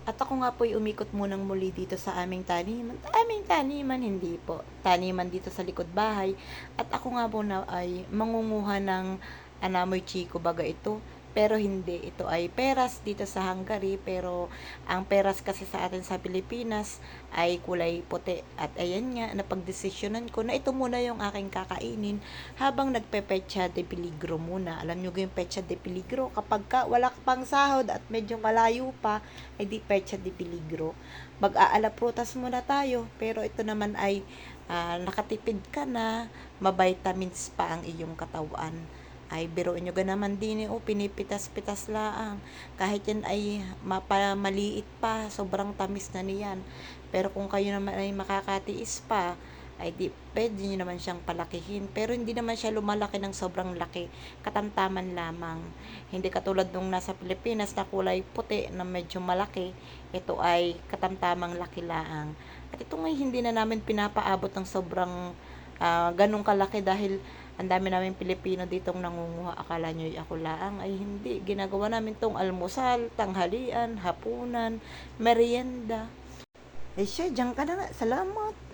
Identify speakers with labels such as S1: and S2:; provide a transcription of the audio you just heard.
S1: At ako nga po'y umikot munang muli dito sa aming taniman. Aming taniman, hindi po. Taniman dito sa likod bahay. At ako nga po na ay mangunguha ng anamoy chiko baga ito. Pero hindi, ito ay peras dito sa Hungary. Pero ang peras kasi sa atin sa Pilipinas ay kulay puti. At ayan nga, napagdesisyonan ko na ito muna yung aking kakainin habang nagpepecha de peligro muna. Alam nyo yung pecha de peligro, kapag wala ka pang sahod at medyo malayo pa, ay di pecha de peligro. Mag-aala prutas muna tayo, pero ito naman ay nakatipid ka na, mabitamins pa ang iyong katawan. Ay biruin nyo naman din pinipitas-pitas laang. Kahit yan ay maliit pa, sobrang tamis na niyan. Pero kung kayo naman ay makakatiis pa, ay di pwede nyo naman siyang palakihin. Pero hindi naman siya lumalaki ng sobrang laki. Katamtaman lamang. Hindi katulad nung nasa Pilipinas na kulay puti na medyo malaki. Ito ay katamtamang laki laang. At ito ngay hindi na namin pinapaabot ng sobrang ganong kalaki dahil ang dami namin Pilipino ditong nangunguha. Akala nyo ako laang, ay hindi. Ginagawa namin tong almusal, tanghalian, hapunan, merienda. Eh siya, diyan ka na nga. Salamat.